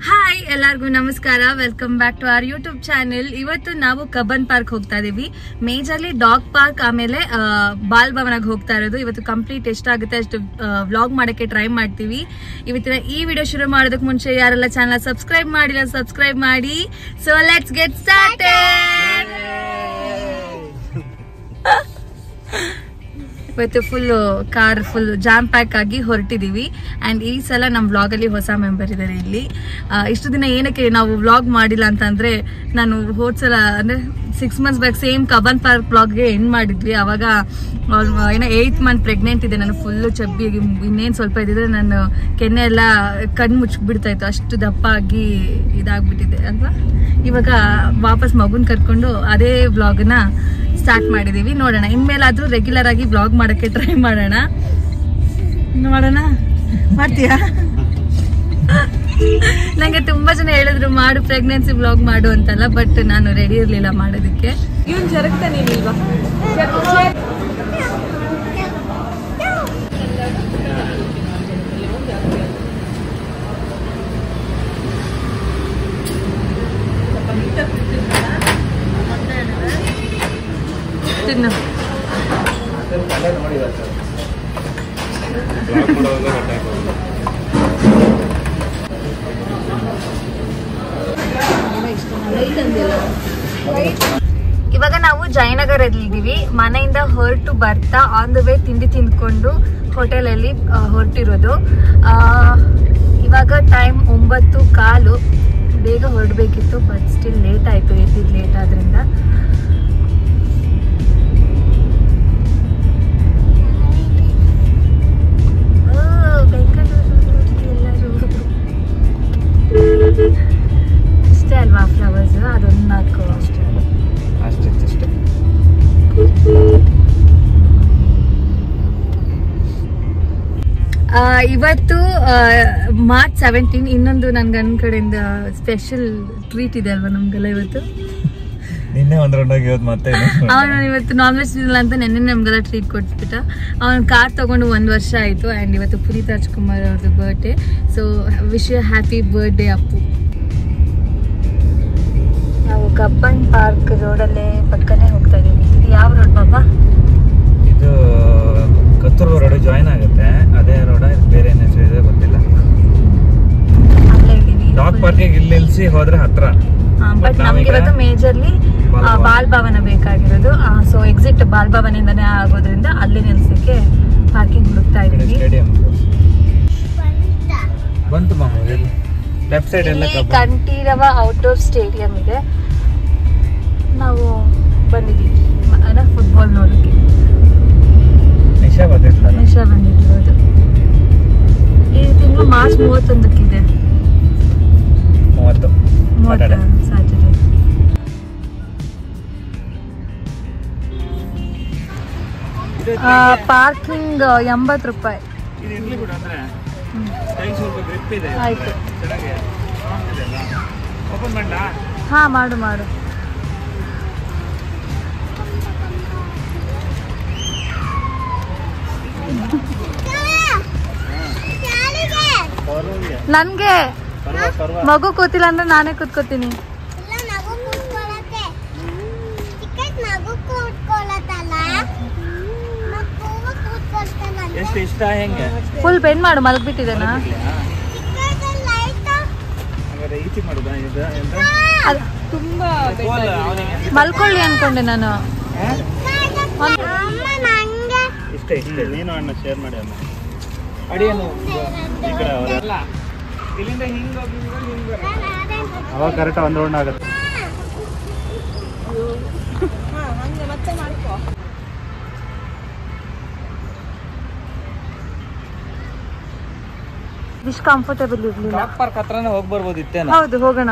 Hi ಎಲ್ಲರಿಗೂ ನಮಸ್ಕಾರ. Welcome back to our YouTube channel. ಇವತ್ತು ನಾವು ಕಬ್ಬನ್ ಪಾರ್ಕ್ ಹೋಗ್ತಾ ಇದೀವಿ. ಮೇಜರ್ಲಿ ಡಾಗ್ ಪಾರ್ಕ್ ಆಮೇಲೆ ಬಾಲ್ ಭವನಕ್ಕೆ ಹೋಗ್ತಾ ಇರೋದು. ಇವತ್ತು ಕಂಪ್ಲೀಟ್ ಎಷ್ಟಾಗುತ್ತೆ ಅಷ್ಟು ವ್ಲಾಗ್ ಮಾಡಕ್ಕೆ ಟ್ರೈ ಮಾಡ್ತೀವಿ. ಇವತ್ತಿನ ಈ ವಿಡಿಯೋ ಶುರು ಮಾಡೋದಕ್ಕೆ ಮುಂಚೆ ಯಾರೆಲ್ಲ ಚಾನಲ್ ಸಬ್ಸ್ಕ್ರೈಬ್ ಮಾಡಿಲ್ಲ ಸಬ್ಸ್ಕ್ರೈಬ್ ಮಾಡಿ. So let's get started. ಇವತ್ತು ಕಾರ್ ಫುಲ್ ಜಾಮ್ ಪ್ಯಾಕ್ ಆಗಿ ಹೊರಟಿದೀವಿ. ಅಂಡ್ ಈ ಸಲ ನಮ್ಮ ವ್ಲಾಗ್ ಅಲ್ಲಿ ಹೊಸ ಮೆಂಬರ್ ಇದ್ದಾರೆ ಇಲ್ಲಿ. ಇಷ್ಟು ದಿನ ಏನಕ್ಕೆ ನಾವು ವ್ಲಾಗ್ ಮಾಡಿಲ್ಲ ಅಂತಂದ್ರೆ, ನಾನು ಹೋದ್ಸಲ ಅಂದ್ರೆ 6 months back same Cubbon park ವ್ಲಾಗ್ಗೆ ಎಂಡ್ ಮಾಡಿದ್ವಿ. ಅವಾಗ ಏನೋ 8th month ಪ್ರೆಗ್ನೆಂಟ್ ಇದೆ. ನಾನು ಫುಲ್ ಚಬ್ಬಿಯಾಗಿ, ಇನ್ನೇನು ಸ್ವಲ್ಪ ಇದ್ದಿದ್ರೆ ನಾನು ಕೆನ್ನೆ ಎಲ್ಲ ಕಣ್ಣು ಮುಚ್ಚಿಬಿಡ್ತಾ ಇತ್ತು, ಅಷ್ಟು ದಪ್ಪ ಆಗಿ ಇದಾಗ್ಬಿಟ್ಟಿದೆ ಅಲ್ವಾ. ಇವಾಗ ವಾಪಸ್ ಮಗುನ್ ಕರ್ಕೊಂಡು ಅದೇ ವ್ಲಾಗ್ನ ಸ್ಟಾರ್ಟ್ ಮಾಡಿದೀವಿ. ನೋಡೋಣ, ಇನ್ಮೇಲಾದ್ರೂ ರೆಗ್ಯುಲರ್ ಆಗಿ ವ್ಲಾಗ್ ಮಾಡಕ್ಕೆ ಟ್ರೈ ಮಾಡೋಣ. ಮಾಡ್ತೀಯಾ? ನಂಗೆ ತುಂಬಾ ಜನ ಹೇಳಿದ್ರು ಮಾಡು ಪ್ರೆಗ್ನೆನ್ಸಿ ವ್ಲಾಗ್ ಮಾಡು ಅಂತಲ್ಲ, ಬಟ್ ನಾನು ರೆಡಿ ಇರ್ಲಿಲ್ಲ ಮಾಡೋದಕ್ಕೆ. ಇವನ್ ಜರಗ್ತಾನೆ ಇಲ್ವಾ? ತಿನ್ನು. ಇವಾಗ ನಾವು ಜಯನಗರಲ್ಲಿ ಇದ್ದೀವಿ. ಮನೆಯಿಂದ ಹೊರಟು ಬರ್ತಾ ಆನ್ ದ ವೇ ತಿಂಡಿ ತಿಂದ್ಕೊಂಡು ಹೋಟೆಲಲ್ಲಿ ಹೊರಟಿರೋದು. ಇವಾಗ ಟೈಮ್ 9:15. ಬೇಗ ಹೊರಡಬೇಕಿತ್ತು, ಬಟ್ ಸ್ಟಿಲ್ ಲೇಟ್ ಆಯಿತು. ಎದ್ದಿದ್ದು ಲೇಟ್ ಆದ್ರಿಂದ ಅಷ್ಟೇ ಅಲ್ವಾ ಫ್ಲವರ್ಸ್? ಅದೊಂದು 4 ಅಷ್ಟೇ. ಇವತ್ತು March 17. ಇನ್ನೊಂದು ನನ್ನ ಗಂಡ ಕಡೆಯಿಂದ ಸ್ಪೆಷಲ್ ಟ್ರೀಟ್ ಇದೆ ಅಲ್ವಾ ನಮ್ಗೆಲ್ಲ ಇವತ್ತು. ಅವನು ಇವತ್ತು ನಾನ್ ವೆಜ್ ಇಲ್ಲ ಅಂತ ನೆನ್ನೆ ನಮ್ಗೆಲ್ಲ ಟ್ರೀಟ್ ಕೊಟ್ಬಿಟ್ಟ. ಅವನ ಕಾರ್ ತಗೊಂಡು 1 ವರ್ಷ ಆಯ್ತು. ಅಂಡ್ ಇವತ್ತು ಪುನೀತ್ ರಾಜ್ಕುಮಾರ್ ಅವ್ರದ್ದು birthday. So wish you happy birthday Appu. ನಾವು ಕಬ್ಬನ್ ಪಾರ್ಕ್ ರೋಡಲ್ಲೇ ಪಕ್ಕನೇ ಹೋಗ್ತಾ ಇದೀವಿ. ಇದು ಯಾವ ರೋಡ್ ಬಾಬಾ? ಇದು ಕತ್ತೂರು ರೋಡ್ ಜಾಯಿನ್ ಆಗುತ್ತೆ. ಅದೇ ರೋಡ, ಬೇರೆ ಏನ್ ಹೆಸರು ಇದೆ ಗೊತ್ತಿಲ್ಲ. ಡಾಗ್ ಪಾರ್ಕಿಗೆ ಇಲ್ಲಿ ನಿಲ್ಸಿ ಹೋದ್ರೆ ಹತ್ರ. ಬಟ್ ನಮ್ಗೆ ಇವತ್ತು ಮೇಜರ್ಲಿ ಬಾಲ್ ಭವನ ಬೇಕಾಗಿರೋದು. ಸೊ ಎಕ್ಸಿಟ್ ಬಾಲ್ ಭವನಿಂದಾನೇ ಆಗೋದ್ರಿಂದ ಅಲ್ಲಿ ನಿಲ್ಸಕ್ಕೆ ಪಾರ್ಕಿಂಗ್ ಹುಡುಕ್ತಾ ಇದೀವಿ. ಸ್ಟೇಡಿಯಂ ಬಂತು ಲೆಫ್ಟ್ ಸೈಡ್ ಎಲ್ಲ ಕಂಠೀರವ ಔಟ್ಡೋರ್ ಸ್ಟೇಡಿಯಂ ಇದೆ. ನಾವು ಬಂದಿದ್ದೀವಿ ಫುಟ್ಬಾಲ್ ನೋಡೋಕೆ. ನಿಶಾ ಬಂದಿರೋದು ಈ ತಿಂಗಳು March 31 30 ಸ್ಯಾಟರ್ಡೇ. ಪಾರ್ಕಿಂಗ್ 80 ರೂಪಾಯಿ. ಆಯ್ತು. ಹಾ ಮಾಡು. ನನ್ಗೆ ಮಗು ಕೂತಿಲ್ಲ ಅಂದ್ರೆ ನಾನೇ ಕೂತ್ಕೋತೀನಿ. ಫುಲ್ ಬೆಂಡ್ ಮಾಡು, ಮಲಗ್ಬಿಟ್ಟಿದ್ದೇನಾ? ಮಲ್ಕೊಳ್ಳಿ ಅನ್ಕೊಂಡೆ ನಾನು. ನೀನು ಅಣ್ಣ ಶೇರ್ ಮಾಡಿ ಅಣ್ಣ. ಅಡಿಯನ್ನು ಅವಾಗ ಕರೆಕ್ಟ್ ಒಂದು ರೌಂಡ್ ಆಗುತ್ತೆ. ಇಷ್ಟು ಕಂಫರ್ಟಬಲ್ ಇರ್ಲಿಲ್ಲ. ಪಾರ್ಕ್ ಹತ್ರನೇ ಹೋಗಿ ಬರ್ಬೋದಿತ್ತೇನೋ. ಹೌದು, ಹೋಗೋಣ.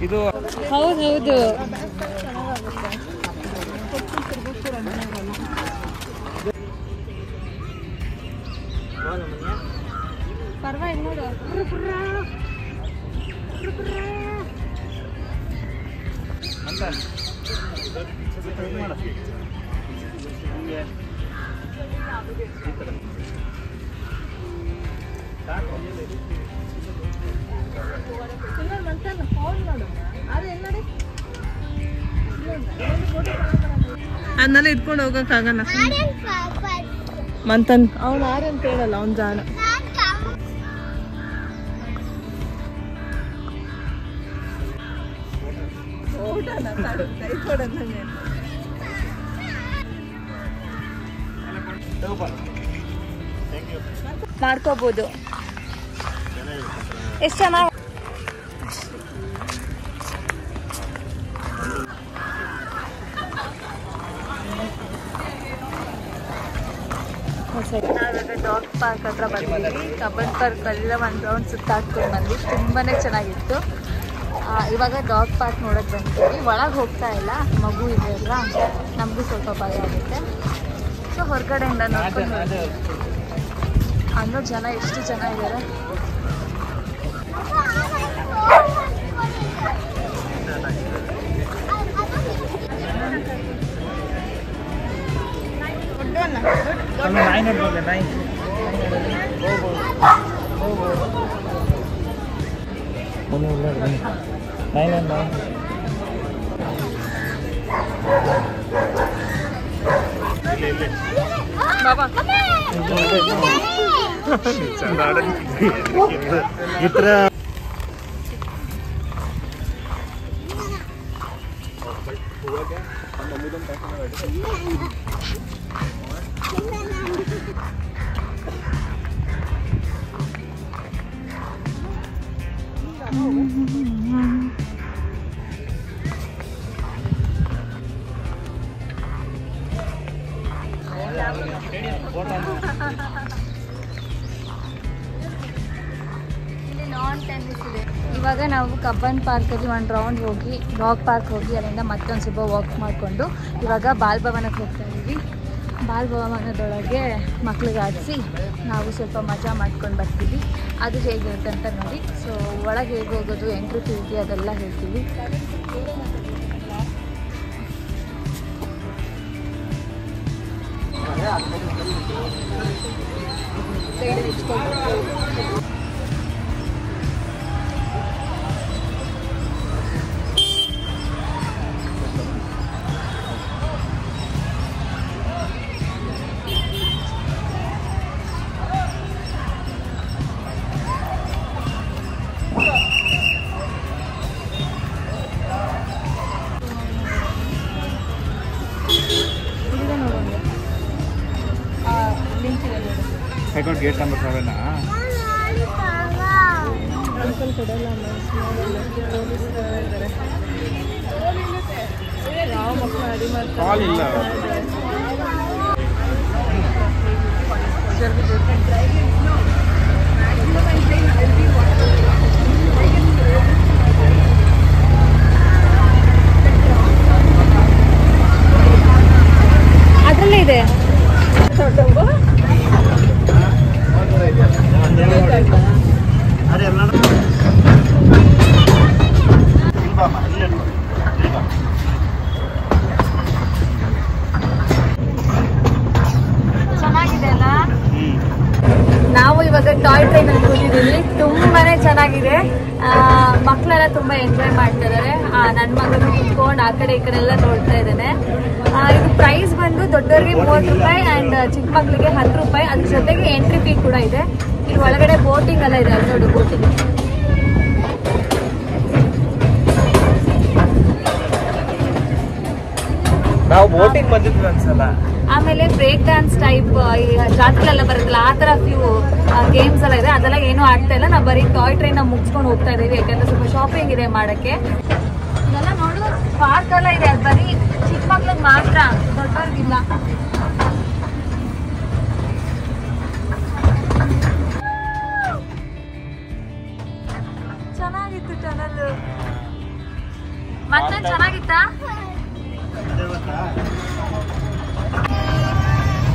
ಇದು ಹೌದು. ಪರವಾಗಿಲ್ಲ ನೋಡು. ಅದನ್ನೆಲ್ಲ ಇಟ್ಕೊಂಡು ಹೋಗಕ್ಕಾಗಲ್ಲ. ಮಂತನ್ ಅವ್ನು ಆರ್ಯಂತ ಹೇಳಲ್ಲ, ಅವ್ನು ಜಾಣ. ಮಾಡ್ಕೋಬಹುದು. ಎಷ್ಟು ಚೆನ್ನಾಗಿ ನಾವಿವಾಗ ಡಾಗ್ ಪಾರ್ಕ್ ಹತ್ರ ಬಂದಿದ್ವಿ. ಕಬ್ಬನ್ ಪಾರ್ಕ್ ಎಲ್ಲ ಒಂದು ರೌಂಡ್ ಸುತ್ತಾಡ್ಕೊಂಡು ಬಂದ್ವಿ. ತುಂಬಾನೇ ಚೆನ್ನಾಗಿತ್ತು. ಇವಾಗ ಡಾಗ್ ಪಾರ್ಕ್ ನೋಡೋಕೆ ಬಂದಿದ್ದೀವಿ. ಒಳಗೆ ಹೋಗ್ತಾ ಇಲ್ಲ, ಮಗು ಇದೆ ಅಲ್ಲ, ನಮಗೂ ಸ್ವಲ್ಪ ಭಯ ಆಗುತ್ತೆ. ಸೊ ಹೊರಗಡೆಯಿಂದ ನೋಡ್ಕೊಂಡು ಅನ್ನೋ ಜನ ಎಷ್ಟು ಜನ ಇದ್ದಾರೆ. ಬಾಬಾ ಇವಾಗ ನಾವು ಕಬ್ಬನ್ ಪಾರ್ಕಲ್ಲಿ ಒಂದು ರೌಂಡ್ ಹೋಗಿ ಡಾಗ್ ಪಾರ್ಕ್ ಹೋಗಿ ಅಲ್ಲಿಂದ ಮತ್ತೊಂದು ಸ್ವಲ್ಪ ವಾಕ್ ಮಾಡಿಕೊಂಡು ಇವಾಗ ಬಾಲ್ ಭವನಕ್ಕೆ ಹೋಗ್ತಾ ಇದ್ದೀವಿ. ಬಾಲ್ ಭವನದೊಳಗೆ ಮಕ್ಳಿಗೆ ಆಡಿಸಿ ನಾವು ಸ್ವಲ್ಪ ಮಜಾ ಮಾಡ್ಕೊಂಡು ಬರ್ತೀವಿ. ಅದು ಹೇಗಿರುತ್ತೆ ಅಂತ ನೋಡಿ. ಸೊ ಒಳಗೆ ಹೇಗೆ ಹೋಗೋದು, ಎಂಟ್ರಿ ಫೀ ಇದೆ, ಅದೆಲ್ಲ ಹೇಳ್ತೀವಿ. ಗೇಟ್ ನಂಬರ್ 7 ಅಂಕಲ್ ಕೊಡಲ್ಲ. ಯಾವ ಮಕ್ಕಳು ಅಡಿ ಮಾಡ್ತಾರೆ. ಅದರಲ್ಲೇ ಇದೆ. ಚೆನ್ನಾಗಿದೆ ಅಲ್ಲ? ನಾವು ಇವಾಗ ಟಾಯ್ ಟ್ರೈನ್ ಅಲ್ಲಿ ಕೂತಿದ್ದೀವಿ. ತುಂಬಾನೇ ಚೆನ್ನಾಗಿದೆ. ಮಕ್ಕಳೆಲ್ಲ ತುಂಬಾ ಎಂಜಾಯ್ ಮಾಡ್ತಾ ಇದಾರೆ. ನನ್ನ ಮಗನು ಕುತ್ಕೊಂಡು ಆ ಕಡೆ ಈ ಕಡೆ ಎಲ್ಲ ನೋಡ್ತಾ ಇದ್ದಾನೆ. ಇದು ಪ್ರೈಸ್ ಬಂದು ದೊಡ್ಡವರಿಗೆ 30 ರೂಪಾಯಿ ಅಂಡ್ ಚಿಕ್ಕ ಮಕ್ಕಳಿಗೆ 10 ರೂಪಾಯಿ. ಅದ್ರ ಜೊತೆಗೆ ಎಂಟ್ರಿ ಫೀ ಕೂಡ ಇದೆ. ಇಲ್ಲಿ ಒಳಗಡೆ ಬೋಟಿಂಗ್ ಎಲ್ಲ ಇದೆ. ನೋಡಿ ಬೋಟಿಂಗ್. ನಾವು ಬೋಟಿಂಗ್ ಬಂದಿದ್ವಿ ಅನ್ಸಲ್ಲ. ಆಮೇಲೆ ಬ್ರೇಕ್ ಡ್ಯಾನ್ಸ್ ಟೈಪ್ ಜಾತ್ರೆಲ್ಲ ಬರುತ್ತಲ್ಲ, ಆ ತರ ಫ್ಯೂ ಗೇಮ್ಸ್ ಎಲ್ಲ ಇದೆ. ಅದೆಲ್ಲ ಏನೂ ಆಡ್ತಾ ಇಲ್ಲ. ನಾವು ಬರೀ ಟಾಯ್ ಟ್ರೈನ್ ಮುಗಿಸ್ಕೊಂಡು ಹೋಗ್ತಾ ಇದೀವಿ. ಯಾಕಂದ್ರೆ ಸ್ವಲ್ಪ ಶಾಪಿಂಗ್ ಇದೆ ಮಾಡಕ್ಕೆ. ಇದೆಲ್ಲ ನೋಡು, ಪಾರ್ಕ್ ಎಲ್ಲ ಇದೆ. ಅದು ಬರೀ ಚಿಕ್ಕ ಮಕ್ಳಿಗೆ ಮಾತ್ರ, ದೊಡ್ಡವ್ರಿಗಿಲ್ಲ. ಚೆನ್ನಾಗಿತ್ತು ಚಾನಲ್. ಮತ್ತೆ ಚೆನ್ನಾಗಿತ್ತಾ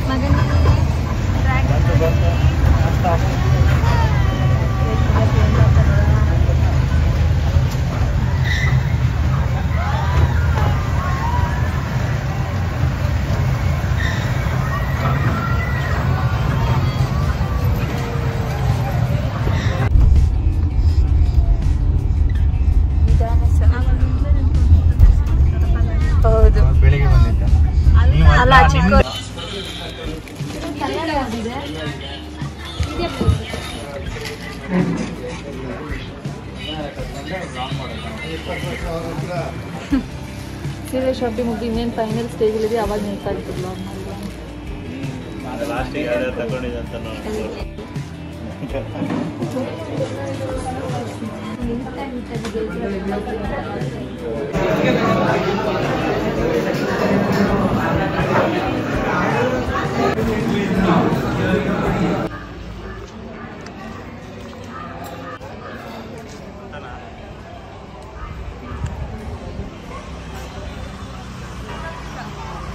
ಮಗನಿಗೆ ಸೀರೆ ಶಾಪಿಂಗ್ ಮುಗಿ ಇನ್ನೇನು ಫೈನಲ್ ಸ್ಟೇಜಲ್ಲಿದೆ, ಅವಾಗ ನೆನಪಾಯ್ತು ಬ್ಲಾಗ್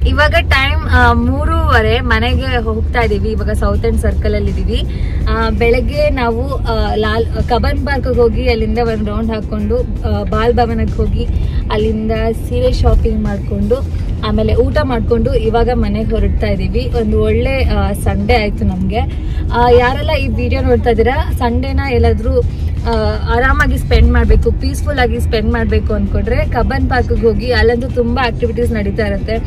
ಇವಾಗ ಟೈಮ್ 3:30 ಮನೆಗೆ ಹೋಗ್ತಾ ಇದೀವಿ. ಇವಾಗ ಸೌತ್ ಎಂಡ್ ಸರ್ಕಲ್ ಅಲ್ಲಿ ಇದೀವಿ. ಬೆಳಗ್ಗೆ ನಾವು ಕಬ್ಬನ್ ಪಾರ್ಕ್ ಹೋಗಿ ಅಲ್ಲಿಂದ ಒಂದು ರೌಂಡ್ ಹಾಕೊಂಡು ಬಾಲ್ ಭವನಕ್ಕೆ ಹೋಗಿ ಅಲ್ಲಿಂದ ಸೀರೆ ಶಾಪಿಂಗ್ ಮಾಡ್ಕೊಂಡು ಆಮೇಲೆ ಊಟ ಮಾಡ್ಕೊಂಡು ಇವಾಗ ಮನೆಗೆ ಹೊರಡ್ತಾ ಇದೀವಿ. ಒಂದು ಒಳ್ಳೆ ಸಂಡೇ ಆಯ್ತು ನಮ್ಗೆ. ಯಾರೆಲ್ಲ ಈ ವಿಡಿಯೋ ನೋಡ್ತಾ ಇದ್ದೀರಾ, ಸಂಡೇನ ಎಲ್ಲಾದ್ರೂ ಆರಾಮಾಗಿ ಸ್ಪೆಂಡ್ ಮಾಡಬೇಕು, ಪೀಸ್ಫುಲ್ ಆಗಿ ಸ್ಪೆಂಡ್ ಮಾಡಬೇಕು ಅಂದ್ಕೊಂಡ್ರೆ ಕಬ್ಬನ್ ಪಾರ್ಕ್ಗೆ ಹೋಗಿ ಅಲ್ಲಂತೂ ತುಂಬಾ ಆಕ್ಟಿವಿಟೀಸ್ ನಡೀತಾ ಇರುತ್ತೆ.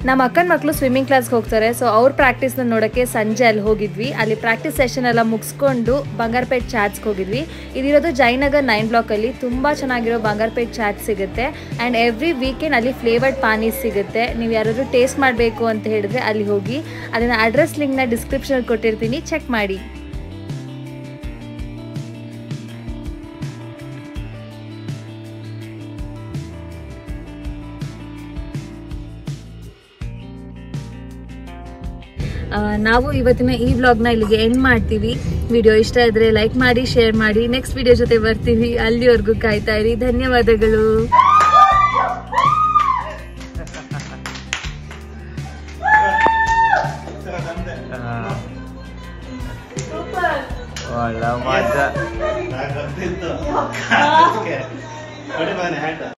ನಮ್ಮ ಅಕ್ಕನ ಮಕ್ಕಳು ಸ್ವಿಮ್ಮಿಂಗ್ ಕ್ಲಾಸ್ಗೆ ಹೋಗ್ತಾರೆ. ಸೊ ಅವ್ರ ಪ್ರಾಕ್ಟೀಸ್ನ ನೋಡೋಕ್ಕೆ ಸಂಜೆ ಅಲ್ಲಿ ಹೋಗಿದ್ವಿ. ಅಲ್ಲಿ ಪ್ರಾಕ್ಟೀಸ್ ಸೆಷನ್ ಎಲ್ಲ ಮುಗಿಸ್ಕೊಂಡು ಬಂಗಾರಪೇಟ್ ಚಾಟ್ಸ್ಗೆ ಹೋಗಿದ್ವಿ. ಇದಿರೋದು ಜಯನಗರ್ 9 ಬ್ಲಾಕಲ್ಲಿ. ತುಂಬ ಚೆನ್ನಾಗಿರೋ ಬಂಗಾರಪೇಟ್ ಚಾಟ್ ಸಿಗುತ್ತೆ. ಆ್ಯಂಡ್ ಎವ್ರಿ ವೀಕೆಂಡ್ ಅಲ್ಲಿ ಫ್ಲೇವರ್ಡ್ ಪಾನೀಸ್ ಸಿಗುತ್ತೆ. ನೀವು ಯಾರಾದರೂ ಟೇಸ್ಟ್ ಮಾಡಬೇಕು ಅಂತ ಹೇಳಿದ್ರೆ ಅಲ್ಲಿ ಹೋಗಿ. ಅದನ್ನ ಅಡ್ರೆಸ್ ಲಿಂಕ್ನ ಡಿಸ್ಕ್ರಿಪ್ಷನ್ ಕೊಟ್ಟಿರ್ತೀನಿ, ಚೆಕ್ ಮಾಡಿ. ನಾವು ಇವತ್ತಿನ ಈ ವ್ಲಾಗ್ನ ಇಲ್ಲಿಗೆ ಎಂಡ್ ಮಾಡ್ತೀವಿ. ವಿಡಿಯೋ ಇಷ್ಟ ಇದ್ರೆ ಲೈಕ್ ಮಾಡಿ, ಶೇರ್ ಮಾಡಿ. ನೆಕ್ಸ್ಟ್ ವಿಡಿಯೋ ಜೊತೆ ಬರ್ತೀವಿ. ಅಲ್ಲಿವರೆಗೂ ಕಾಯ್ತಾ ಇರಿ. ಧನ್ಯವಾದಗಳು. ಒಳ್ಳೆ ಮಜಾ.